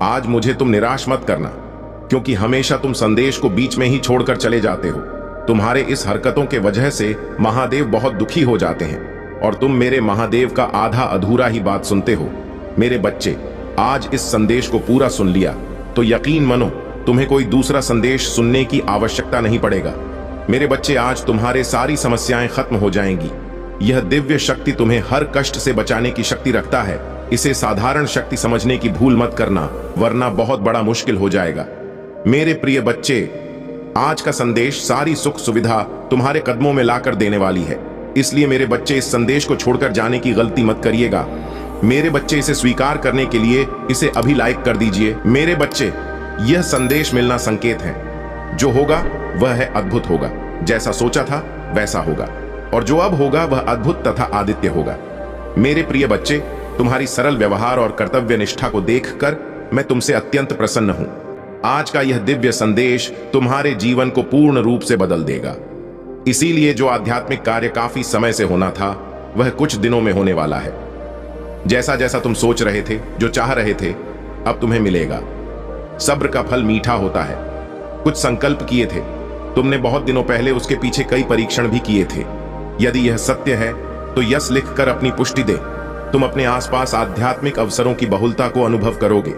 आज मुझे तुम निराश मत करना, क्योंकि हमेशा तुम संदेश को बीच में ही छोड़कर चले जाते हो। तुम्हारे इस हरकतों के वजह से महादेव बहुत दुखी हो जाते हैं और तुम मेरे महादेव का आधा अधूरा ही बात सुनते हो। मेरे बच्चे, आज इस संदेश को पूरा सुन लिया तो यकीन मानो तुम्हें कोई दूसरा संदेश सुनने की आवश्यकता नहीं पड़ेगा। मेरे बच्चे, आज तुम्हारे सारी समस्याएं खत्म हो जाएंगी। यह दिव्य शक्ति तुम्हें हर कष्ट से बचाने की शक्ति रखता है। इसे साधारण शक्ति समझने की भूल मत करना, वरना बहुत बड़ा मुश्किल हो जाएगा। मेरे प्रिय बच्चे, आज का संदेश सारी सुख सुविधा तुम्हारे कदमों में लाकर देने वाली है। इसलिए मेरे बच्चे, इस संदेश को छोड़कर जाने की गलती मत करिएगा। मेरे बच्चे, इसे स्वीकार करने के लिए इसे अभी लाइक कर दीजिए। मेरे बच्चे, यह संदेश मिलना संकेत है। जो होगा वह है अद्भुत होगा। जैसा सोचा था वैसा होगा, और जो अब होगा वह अद्भुत तथा आदित्य होगा। मेरे प्रिय बच्चे, तुम्हारी सरल व्यवहार और कर्तव्य निष्ठा को देखकर मैं तुमसे अत्यंत प्रसन्न हूं। आज का यह दिव्य संदेश तुम्हारे जीवन को पूर्ण रूप से बदल देगा। इसीलिए जो आध्यात्मिक कार्य काफी समय से होना था, वह कुछ दिनों में होने वाला है। जैसा जैसा तुम सोच रहे थे, जो चाह रहे थे, अब तुम्हें मिलेगा। सब्र का फल मीठा होता है। कुछ संकल्प किए थे तुमने बहुत दिनों पहले, उसके पीछे कई परीक्षण भी किए थे। यदि यह सत्य है तो यस लिखकर अपनी पुष्टि दे। तुम अपने आसपास आध्यात्मिक अवसरों की बहुलता को अनुभव करोगे।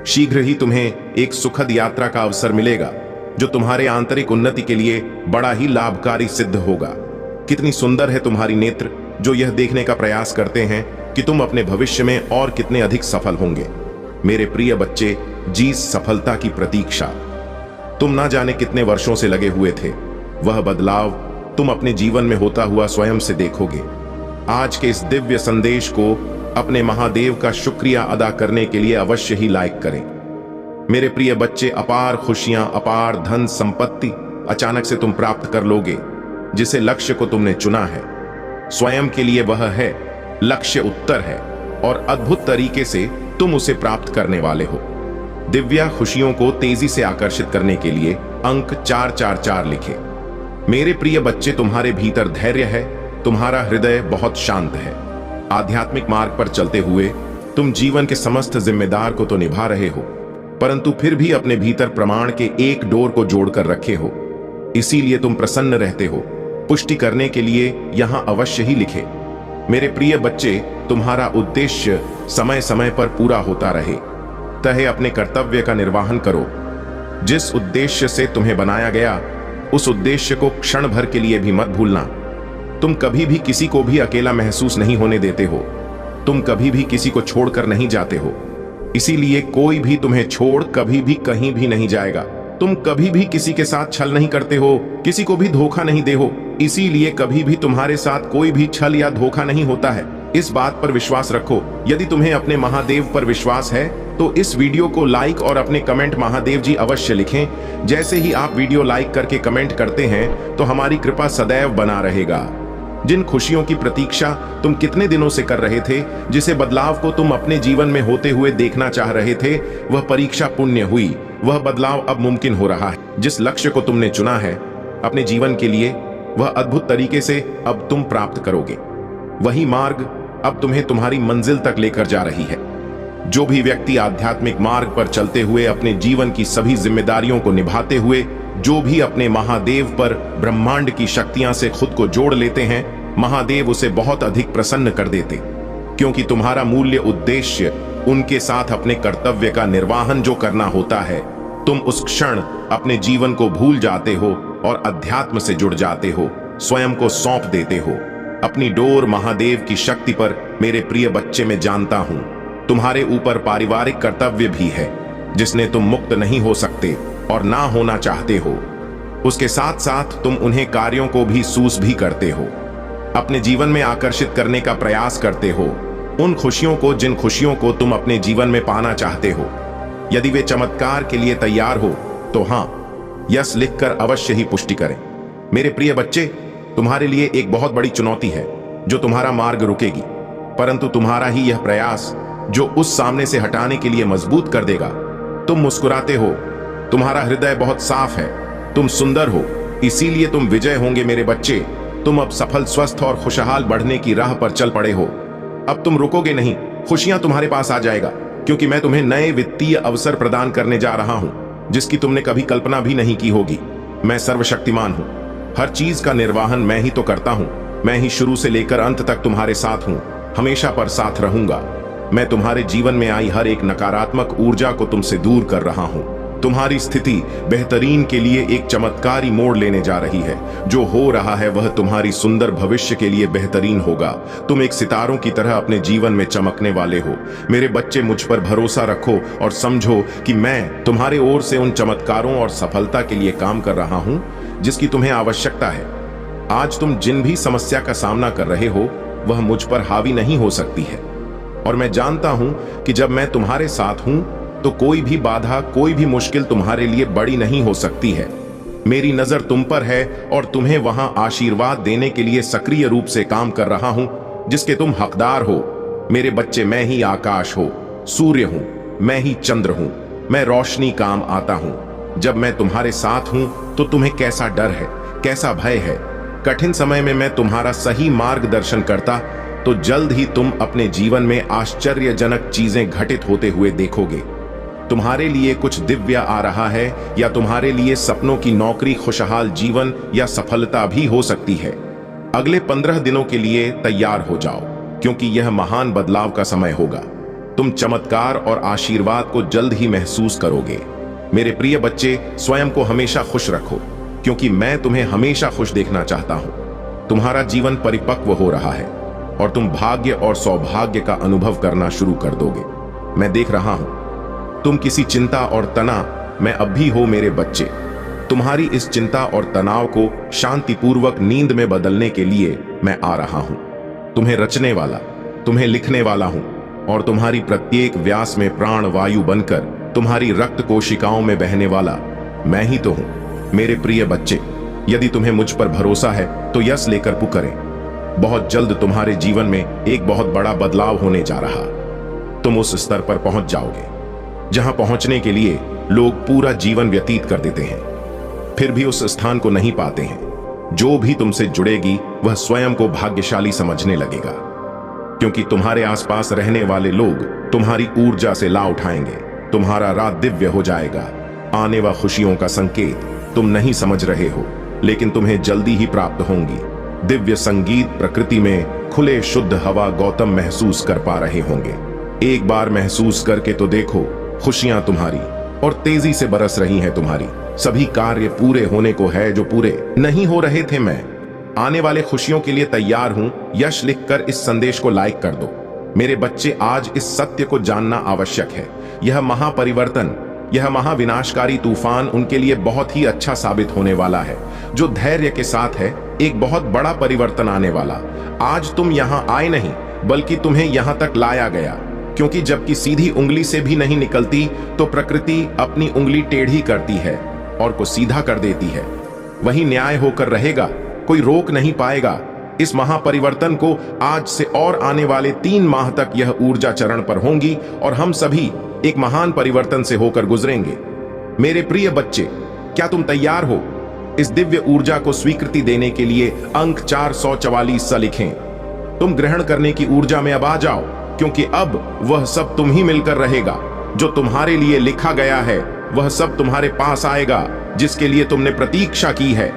शीघ्र ही तुम्हें एक सुखद यात्रा का अवसर मिलेगा, जो तुम्हारे आंतरिक उन्नति के लिए बड़ा ही लाभकारी सिद्ध होगा। कितनी सुंदर है तुम्हारी नेत्र, जो यह देखने का प्रयास करते हैं कि तुम अपने भविष्य में और कितने अधिक सफल होंगे। मेरे प्रिय बच्चे, जी सफलता की प्रतीक्षा तुम ना जाने कितने वर्षों से लगे हुए थे, वह बदलाव तुम अपने जीवन में होता हुआ स्वयं से देखोगे। आज के इस दिव्य संदेश को अपने महादेव का शुक्रिया अदा करने के लिए अवश्य ही लाइक करें। मेरे प्रिय बच्चे, अपार खुशियां, अपार धन संपत्ति अचानक से तुम प्राप्त कर लोगे। जिसे लक्ष्य को तुमने चुना है, स्वयं के लिए वह है, लक्ष्य उत्तर है, और अद्भुत तरीके से तुम उसे प्राप्त करने वाले हो। दिव्या खुशियों को तेजी से आकर्षित करने के लिए अंक 444 लिखे। मेरे प्रिय बच्चे, तुम्हारे भीतर धैर्य है, तुम्हारा हृदय बहुत शांत है। आध्यात्मिक मार्ग पर चलते हुए तुम जीवन के समस्त जिम्मेदार को तो निभा रहे हो, परंतु फिर भी अपने भीतर प्रमाण के एक डोर को जोड़कर रखे हो। इसीलिए तुम प्रसन्न रहते हो। पुष्टि करने के लिए यहां अवश्य ही लिखे। मेरे प्रिय बच्चे, तुम्हारा उद्देश्य समय समय पर पूरा होता रहे। तहे अपने कर्तव्य का निर्वहन करो। जिस उद्देश्य से तुम्हें बनाया गया, उस उद्देश्य को क्षण भर के लिए भी मत भूलना। तुम कभी भी किसी को भी अकेला महसूस नहीं होने देते हो। तुम कभी भी किसी को छोड़कर नहीं जाते हो। इसीलिए कोई भी तुम्हें छोड़ कभी भी कहीं भी नहीं जाएगा। तुम कभी भी किसी के साथ छल नहीं करते हो, किसी को भी धोखा नहीं दे हो। इसीलिए कभी भी तुम्हारे साथ कोई भी छल या धोखा नहीं होता है। इस बात पर विश्वास रखो। यदि तुम्हें अपने महादेव पर विश्वास है तो इस वीडियो को लाइक और अपने कमेंट महादेव जी अवश्य लिखें। जैसे ही आप वीडियो लाइक करके कमेंट करते हैं तो हमारी कृपा सदैव बना रहेगा। जिन खुशियों की प्रतीक्षा तुम कितने दिनों से कर रहे थे, जिसे बदलाव को तुम अपने जीवन में होते हुए देखना चाह रहे थे, वह परीक्षा पुण्य हुई। वह बदलाव अब मुमकिन हो रहा है। जिस लक्ष्य को तुमने चुना है अपने जीवन के लिए, वह अद्भुत तरीके से अब तुम प्राप्त करोगे। वही मार्ग अब तुम्हें तुम्हारी मंजिल तक लेकर जा रही है। जो भी व्यक्ति आध्यात्मिक मार्ग पर चलते हुए अपने जीवन की सभी जिम्मेदारियों को निभाते हुए, जो भी अपने महादेव पर ब्रह्मांड की शक्तियां से खुद को जोड़ लेते हैं, महादेव उसे बहुत अधिक प्रसन्न कर देते। क्योंकि तुम्हारा मूल्य उद्देश्य उनके साथ अपने कर्तव्य का निर्वहन जो करना होता है, तुम उस क्षण अपने जीवन को भूल जाते हो और अध्यात्म से जुड़ जाते हो, स्वयं को सौंप देते हो। अपनी डोर महादेव की शक्ति पर मेरे प्रिय बच्चे, मैं जानता हूं तुम्हारे ऊपर पारिवारिक कर्तव्य भी है, जिसने तुम मुक्त नहीं हो सकते और ना होना चाहते हो। उसके साथ साथ तुम उन्हें कार्यों को भी सूस भी करते हो, अपने जीवन में आकर्षित करने का प्रयास करते हो, उन खुशियों को जिन खुशियों को तुम अपने जीवन में पाना चाहते हो। यदि वे चमत्कार के लिए तैयार हो तो हां यस लिखकर अवश्य ही पुष्टि करें। मेरे प्रिय बच्चे, तुम्हारे लिए एक बहुत बड़ी चुनौती है जो तुम्हारा मार्ग रुकेगी, परंतु तुम्हारा ही यह प्रयास जो उस सामने से हटाने के लिए मजबूत कर देगा। तुम मुस्कुराते हो, तुम्हारा हृदय बहुत साफ है, तुम सुंदर हो, इसीलिए तुम विजय होंगे। मेरे बच्चे, तुम अब सफल, स्वस्थ और खुशहाल बढ़ने की राह पर चल पड़े हो। अब तुम रुकोगे नहीं, खुशियां तुम्हारे पास आ जाएगा। क्योंकि मैं तुम्हें नए वित्तीय अवसर प्रदान करने जा रहा हूं जिसकी तुमने कभी कल्पना भी नहीं की होगी। मैं सर्वशक्तिमान हूं, हर चीज का निर्वाहन मैं ही तो करता हूं। मैं ही शुरू से लेकर अंत तक तुम्हारे साथ हूं, हमेशा पर साथ रहूंगा। मैं तुम्हारे जीवन में आई हर एक नकारात्मक ऊर्जा को तुमसे दूर कर रहा हूं। तुम्हारी स्थिति बेहतरीन के लिए एक चमत्कारी मोड़ लेने जा रही है। जो हो रहा है वह तुम्हारी सुंदर भविष्य के लिए बेहतरीन होगा। तुम एक सितारों की तरह अपने जीवन में चमकने वाले हो। मेरे बच्चे, मुझ पर भरोसा रखो और समझो कि मैं तुम्हारे ओर से उन चमत्कारों और सफलता के लिए काम कर रहा हूं जिसकी तुम्हें आवश्यकता है। आज तुम जिन भी समस्या का सामना कर रहे हो वह मुझ पर हावी नहीं हो सकती है, और मैं जानता हूं कि जब मैं तुम्हारे साथ हूं तो कोई भी बाधा, कोई भी मुश्किल तुम्हारे लिए बड़ी नहीं हो सकती है। मेरी नजर तुम पर है और तुम्हें वहां आशीर्वाद देने के लिए सक्रिय रूप से काम कर रहा हूं जिसके तुम हकदार हो। मेरे बच्चे, मैं ही आकाश हो, सूर्य हूं, मैं ही चंद्र हूं, मैं रोशनी काम आता हूं। जब मैं तुम्हारे साथ हूं तो तुम्हें कैसा डर है, कैसा भय है। कठिन समय में मैं तुम्हारा सही मार्गदर्शन करता तो जल्द ही तुम अपने जीवन में आश्चर्यजनक चीजें घटित होते हुए देखोगे। तुम्हारे लिए कुछ दिव्य आ रहा है, या तुम्हारे लिए सपनों की नौकरी, खुशहाल जीवन या सफलता भी हो सकती है। अगले 15 दिनों के लिए तैयार हो जाओ, क्योंकि यह महान बदलाव का समय होगा। तुम चमत्कार और आशीर्वाद को जल्द ही महसूस करोगे। मेरे प्रिय बच्चे, स्वयं को हमेशा खुश रखो, क्योंकि मैं तुम्हें हमेशा खुश देखना चाहता हूं। तुम्हारा जीवन परिपक्व हो रहा है और तुम भाग्य और सौभाग्य का अनुभव करना शुरू कर दोगे। मैं देख रहा हूं तुम किसी चिंता और तनाव में अब भी हो। मेरे बच्चे, तुम्हारी इस चिंता और तनाव को शांतिपूर्वक नींद में बदलने के लिए मैं आ रहा हूं। तुम्हें रचने वाला, तुम्हें लिखने वाला हूं, और तुम्हारी प्रत्येक व्यास में प्राण वायु बनकर तुम्हारी रक्त कोशिकाओं में बहने वाला मैं ही तो हूं। मेरे प्रिय बच्चे, यदि तुम्हें मुझ पर भरोसा है तो यस लेकर पुकारें। बहुत जल्द तुम्हारे जीवन में एक बहुत बड़ा बदलाव होने जा रहा। तुम उस स्तर पर पहुंच जाओगे जहां पहुंचने के लिए लोग पूरा जीवन व्यतीत कर देते हैं, फिर भी उस स्थान को नहीं पाते हैं। जो भी तुमसे जुड़ेगी वह स्वयं को भाग्यशाली समझने लगेगा, क्योंकि तुम्हारे आसपास रहने वाले लोग तुम्हारी ऊर्जा से ला उठाएंगे। तुम्हारा रात दिव्य हो जाएगा। आने व खुशियों का संकेत तुम नहीं समझ रहे हो, लेकिन तुम्हें जल्दी ही प्राप्त होंगी। दिव्य संगीत प्रकृति में खुले शुद्ध हवा गौतम महसूस कर पा रहे होंगे। एक बार महसूस करके तो देखो, खुशियां तुम्हारी और तेजी से बरस रही हैं। तुम्हारी सभी कार्य पूरे होने को है जो पूरे नहीं हो रहे थे। मैं आने वाले खुशियों के लिए तैयार हूं। यश लिखकर इस संदेश को लाइक कर दो। मेरे बच्चे, आज इस सत्य को जानना आवश्यक है। यह महापरिवर्तन, यह महाविनाशकारी तूफान उनके लिए बहुत ही अच्छा साबित होने वाला है। जो धैर्य के साथ है, एक बहुत बड़ा परिवर्तन आने वाला। आज तुम यहां आए नहीं, बल्कि तुम्हें यहां तक लाया गया, क्योंकि जबकि सीधी उंगली से भी नहीं निकलती तो प्रकृति अपनी उंगली टेढ़ी करती है और को सीधा कर देती है। वही न्याय होकर रहेगा, कोई रोक नहीं पाएगा। इस महापरिवर्तन को आज से और आने वाले 3 माह तक यह ऊर्जा चरण पर होंगी और हम सभी एक महान परिवर्तन से होकर गुजरेंगे। मेरे प्रिय बच्चे, क्या तुम तैयार हो? इस दिव्य ऊर्जा को स्वीकृति देने के लिए अंक 444 सा लिखें। तुम ग्रहण करने की ऊर्जा में अब आ जाओ, क्योंकि अब वह सब तुम ही मिलकर रहेगा। जो तुम्हारे लिए लिखा गया है वह सब तुम्हारे पास आएगा, जिसके लिए तुमने प्रतीक्षा की है।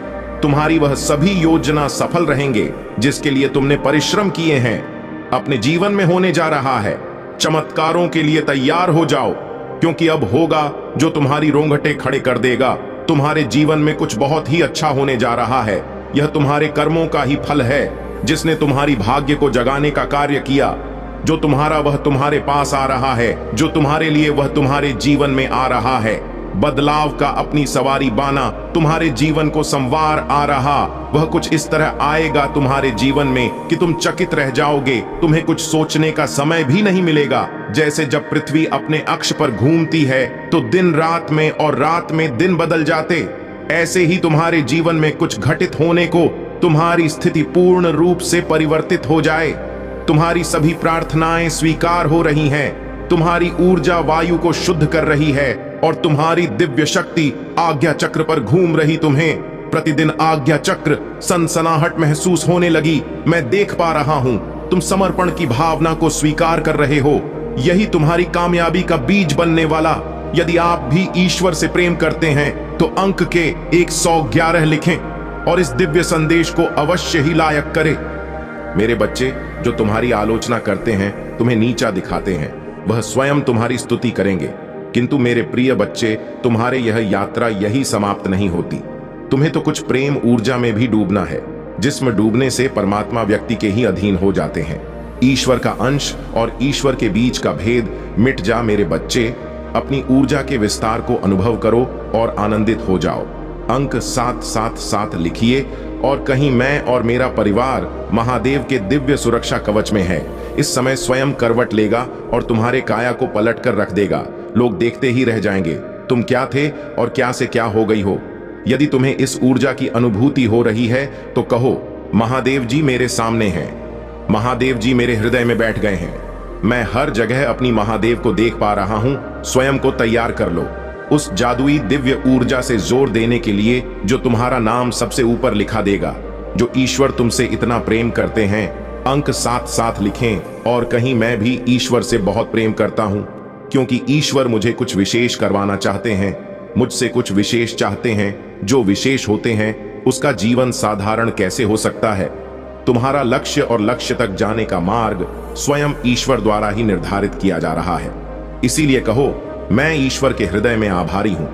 तुम्हारी वह सभी योजना सफल रहेंगे जिसके लिए तुमने परिश्रम किए हैं। अपने जीवन में होने जा रहा है। चमत्कारों के लिए तैयार हो जाओ, क्योंकि अब होगा जो तुम्हारी रोंगटे खड़े कर देगा। तुम्हारे जीवन में कुछ बहुत ही अच्छा होने जा रहा है। यह तुम्हारे कर्मों का ही फल है, जिसने तुम्हारी भाग्य को जगाने का कार्य किया। जो तुम्हारा वह तुम्हारे पास आ रहा है, जो तुम्हारे लिए वह तुम्हारे जीवन में आ रहा है। बदलाव का अपनी सवारी बाना तुम्हारे जीवन को संवार आ रहा। वह कुछ इस तरह आएगा तुम्हारे जीवन में कि तुम चकित रह जाओगे। तुम्हें कुछ सोचने का समय भी नहीं मिलेगा। जैसे जब पृथ्वी अपने अक्ष पर घूमती है तो दिन रात में और रात में दिन बदल जाते, ऐसे ही तुम्हारे जीवन में कुछ घटित होने को तुम्हारी स्थिति पूर्ण रूप से परिवर्तित हो जाए। तुम्हारी सभी प्रार्थनाएं स्वीकार हो रही हैं। तुम्हारी ऊर्जा वायु को शुद्ध कर रही है और तुम्हारी दिव्य शक्ति आज्ञा चक्र पर घूम रही। तुम्हें प्रतिदिन आज्ञा चक्र सनसनाहट महसूस होने लगी। मैं देख पा रहा हूं तुम समर्पण की भावना को स्वीकार कर रहे हो। यही तुम्हारी कामयाबी का बीज बनने वाला। यदि आप भी ईश्वर से प्रेम करते हैं तो अंक के 111 लिखें और इस दिव्य संदेश को अवश्य ही लायक करें। मेरे बच्चे, जो तुम्हारी आलोचना करते हैं, तुम्हें नीचा दिखाते हैं, वह स्वयं तुम्हारी स्तुति करेंगे। किंतु मेरे प्रिय बच्चे, तुम्हारे यह यात्रा यही समाप्त नहीं होती। तुम्हें तो कुछ प्रेम ऊर्जा में भी डूबना है, जिसमें डूबने से परमात्मा व्यक्ति के ही अधीन हो जाते हैं। ईश्वर का अंश और ईश्वर के बीच का भेद मिट जा मेरे बच्चे। अपनी ऊर्जा के विस्तार को अनुभव करो और आनंदित हो जाओ। अंक 777 लिखिए और कहीं मैं और मेरा परिवार महादेव के दिव्य सुरक्षा कवच में है। इस समय स्वयं करवट लेगा और तुम्हारे काया को पलट कर रख देगा। लोग देखते ही रह जाएंगे तुम क्या थे और क्या से क्या हो गई हो। यदि तुम्हें इस ऊर्जा की अनुभूति हो रही है तो कहो, महादेव जी मेरे सामने हैं, महादेव जी मेरे हृदय में बैठ गए हैं। मैं हर जगह अपनी महादेव को देख पा रहा हूं। स्वयं को तैयार कर लो उस जादुई दिव्य ऊर्जा से जोर देने के लिए जो तुम्हारा नाम सबसे ऊपर लिखा देगा। जो ईश्वर तुमसे इतना प्रेम करते हैं, अंक 7 लिखें और कहीं मैं भी ईश्वर से बहुत प्रेम करता हूं, क्योंकि ईश्वर मुझे कुछ विशेष करवाना चाहते हैं, मुझसे कुछ विशेष चाहते हैं। जो विशेष होते हैं उसका जीवन साधारण कैसे हो सकता है। तुम्हारा लक्ष्य और लक्ष्य तक जाने का मार्ग स्वयं ईश्वर द्वारा ही निर्धारित किया जा रहा है। इसीलिए कहो, मैं ईश्वर के हृदय में आभारी हूं।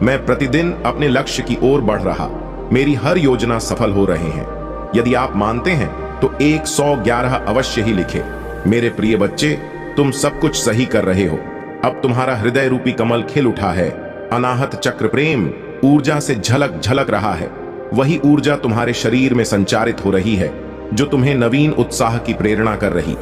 मैं प्रतिदिन अपने लक्ष्य की ओर बढ़ रहा, मेरी हर योजना सफल हो रहे हैं। यदि आप मानते हैं तो 111 अवश्य ही लिखे। मेरे प्रिय बच्चे, तुम सब कुछ सही कर रहे हो। अब तुम्हारा हृदय रूपी कमल खिल उठा है। अनाहत चक्र प्रेम ऊर्जा से झलक झलक रहा है। वही ऊर्जा तुम्हारे शरीर में संचारित हो रही है जो तुम्हें नवीन उत्साह की प्रेरणा कर रही।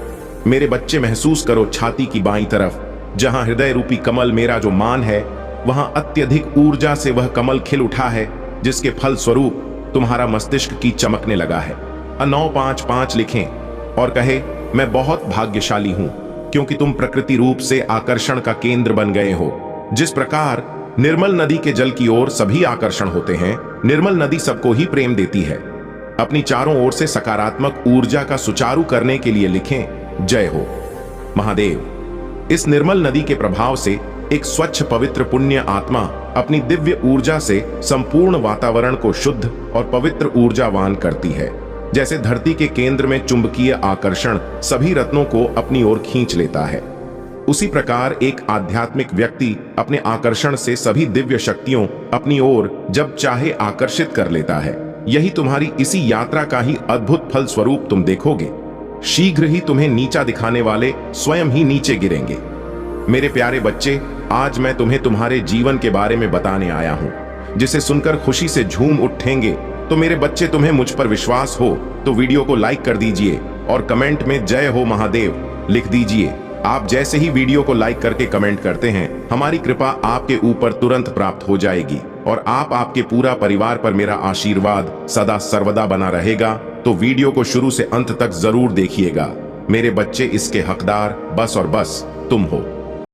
मेरे बच्चे, महसूस करो छाती की बाईं तरफ, जहां हृदय रूपी कमल मेरा जो मान है, वहां अत्यधिक ऊर्जा से वह कमल खिल उठा है, जिसके फल स्वरूप तुम्हारा मस्तिष्क की चमकने लगा है। 955 लिखें और कहे, मैं बहुत भाग्यशाली हूं, क्योंकि तुम प्रकृति रूप से आकर्षण का केंद्र बन गए हो। जिस प्रकार निर्मल नदी के जल की ओर सभी आकर्षण होते हैं, निर्मल नदी सबको ही प्रेम देती है। अपनी चारों ओर से सकारात्मक ऊर्जा का सुचारू करने के लिए लिखें, जय हो महादेव। इस निर्मल नदी के प्रभाव से एक स्वच्छ पवित्र पुण्य आत्मा अपनी दिव्य ऊर्जा से संपूर्ण वातावरण को शुद्ध और पवित्र ऊर्जावान करती है। जैसे धरती के केंद्र में चुंबकीय आकर्षण सभी रत्नों को अपनी ओर खींच लेता है, उसी प्रकार एक आध्यात्मिक व्यक्ति अपने आकर्षण से सभी दिव्य शक्तियों अपनी ओर जब चाहे आकर्षित कर लेता है। यही तुम्हारी इसी यात्रा का ही अद्भुत फल स्वरूप तुम देखोगे। शीघ्र ही तुम्हें नीचा दिखाने वाले स्वयं ही नीचे गिरेंगे। मेरे प्यारे बच्चे, आज मैं तुम्हें तुम्हारे जीवन के बारे में बताने आया हूं, जिसे सुनकर खुशी से झूम उठेंगे। तो मेरे बच्चे, तुम्हें मुझ पर विश्वास हो तो वीडियो को लाइक कर दीजिए और कमेंट में जय हो महादेव लिख दीजिए। आप जैसे ही वीडियो को लाइक करके कमेंट करते हैं, हमारी कृपा आपके ऊपर तुरंत प्राप्त हो जाएगी और आपके पूरा परिवार पर मेरा आशीर्वाद सदा सर्वदा बना रहेगा। तो वीडियो को शुरू से अंत तक जरूर देखिएगा। मेरे बच्चे, इसके हकदार बस और बस तुम हो।